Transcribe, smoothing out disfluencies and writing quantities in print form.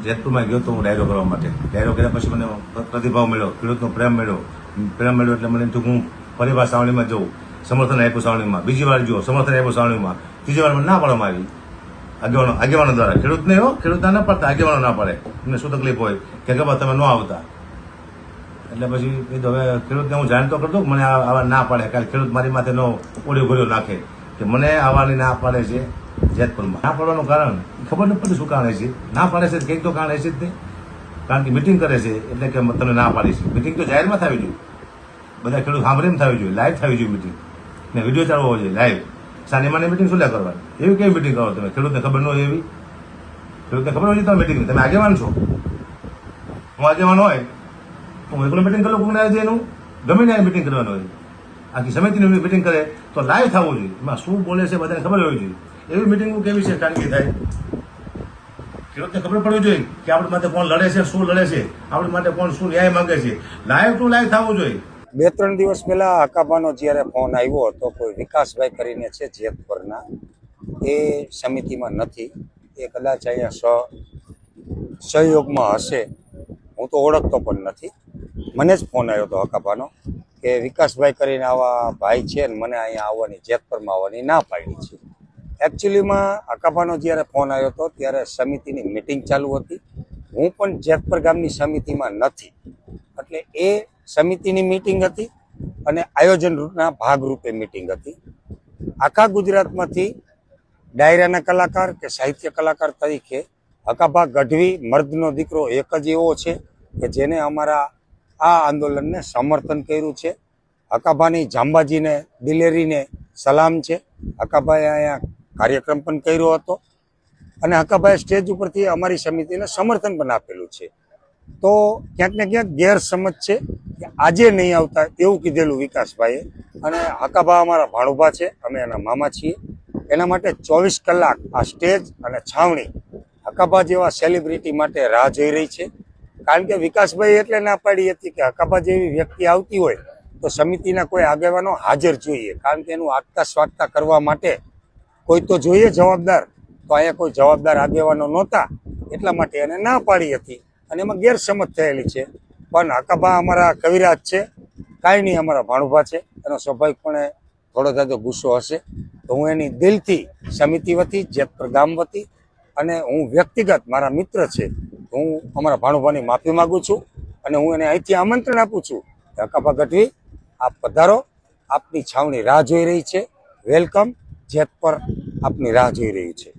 જેતપુરમાં ગયો તો હું ડાયરો કરવા માટે. ડાયરો કર્યા પછી મને પ્રતિભાવ મળ્યો, ખેડૂતનો પ્રેમ મળ્યો એટલે મને એમ થયું હું ફરીવાર સાવણીમાં જઉં. સમર્થન આપ્યું સાવણીમાં, બીજી વાર જો સમર્થન આપ્યું સાવણીમાં, ત્રીજી વાર મને ના પાડવામાં આવી આગેવાનો દ્વારા. ખેડૂતને ખેડૂત ના પડતા, આગેવાનો ના પડે. એમને શું તકલીફ હોય કે ખબર તમે ન આવતા. એટલે પછી કીધું હવે ખેડૂતને હું જાણ તો કરતો મને આવા ના પાડે, કારણ ખેડૂત મારી માથે નો ઓડિયો ગોળ્યો નાખે કે મને આવવાની ના પાડે છે જેતપુરમાં. ના પાડવાનું કારણ ખબર નથી પડતી શું કારણ છે. ના પાડે છે કંઈક તો કારણ છે જ તે, કારણ કે મિટિંગ કરે છે એટલે કે તમને ના પાડી છે. મિટિંગ તો જાહેરમાં થવી જોઈએ, બધા ખેડૂત સાંભળે એમ થવી જોઈએ, લાઈવ થવી જોઈએ મિટિંગ, ને વિડીયો ચાલવો હોવો જોઈએ લાઈવ. સાનિમાની મિટિંગ શું લે કરવાની? એવી કેવી મિટિંગ કરો તમે? ખેડૂતને ખબર ન હોય એવી? ખેડૂતને ખબર હોય તમે મિટિંગ, તમે આગેવાન છો. હું આગેવાન હોય હું એકલો મિટિંગ કરું, કોઈને આજે એનું ગમે ને મિટિંગ કરવાનું હોય. આખી સમિતિની મિટિંગ કરે તો લાઈવ થવું જોઈએ, એમાં શું બોલે છે બધાને ખબર હોવી જોઈએ. એવી મિટિંગ કેવી છે ખાનગી થાય? ખેડૂતને ખબર પડવી જોઈએ કે આપણી માટે કોણ લડે છે, શું લડે છે, આપણી માટે કોણ શું ન્યાય માંગે છે. લાઈવ ટુ લાઈવ થવું જોઈએ. 2-3 દિવસ પહેલા હકાભાનો જ્યારે ફોન આવ્યો હતો, કોઈ વિકાસભાઈ કરીને છે જેતપુરના, એ સમિતિમાં નથી, એ કદાચ અહીંયા સહયોગમાં હશે, હું તો ઓળખતો પણ નથી. મને જ ફોન આવ્યો હતો હકાભાનો કે વિકાસભાઈ કરીને આવા ભાઈ છે ને મને અહીંયા આવવાની, જેતપુરમાં આવવાની ના પાડી છે. એકચ્યુઅલીમાં હકાભાનો જ્યારે ફોન આવ્યો હતો ત્યારે સમિતિની મિટિંગ ચાલુ હતી. હું પણ જેતપુર ગામની સમિતિમાં નથી, એટલે એ સમિતિની મિટિંગ હતી અને આયોજનના ભાગરૂપે મિટિંગ હતી. આખા ગુજરાતમાંથી ડાયરાના કલાકાર કે સાહિત્ય કલાકાર તરીકે હકાભા ગઢવી મર્દનો દીકરો એક જ એવો છે કે જેને અમારા આ આંદોલનને સમર્થન કર્યું છે. હકાભાની જાંબાજીને દિલેરીને સલામ છે. હકાભાઈએ અહીંયા કાર્યક્રમ પણ કર્યો હતો અને હકાભાઈએ સ્ટેજ ઉપરથી અમારી સમિતિને સમર્થન પણ આપેલું છે. તો ક્યાંક ને ક્યાંક ગેરસમજ છે કે આજે નહીં આવતા એવું કીધેલું વિકાસભાઈએ. અને હકાભા અમારા ભાણુભા છે, અમે એના મામા છીએ. એના માટે 24 કલાક આ સ્ટેજ અને છાવણી હકાભા જેવા સેલિબ્રિટી માટે રાહ જોઈ રહી છે. કારણ કે વિકાસભાઈ એટલે ના પાડી હતી કે હકાભા જેવી વ્યક્તિ આવતી હોય તો સમિતિના કોઈ આગેવાનો હાજર જોઈએ, કારણ કે એનું આગતા સ્વાગતા કરવા માટે કોઈ તો જોઈએ જવાબદાર. તો અહીંયા કોઈ જવાબદાર આગેવાનો નહોતા, એટલા માટે એને ના પાડી હતી અને એમાં ગેરસમજ થયેલી છે. પણ હકાભા અમારા કવિરાજ છે, કાંઈ નહીં, અમારા ભાણુભા છે, એનો સ્વાભાવિકપણે થોડો જાજો ગુસ્સો હશે. તો હું એની દિલથી સમિતિ વતી, જેતપુર ગામ વતી અને હું વ્યક્તિગત મારા મિત્ર છે, હું અમારા ભાણુભાની માફી માગું છું અને હું એને અહીંથી આમંત્રણ આપું છું કે હકાભા ગઢવી આપ પધારો, આપની છાવણી રાહ જોઈ રહી છે. વેલકમ, જેતપુર આપની રાહ જોઈ રહ્યું છે.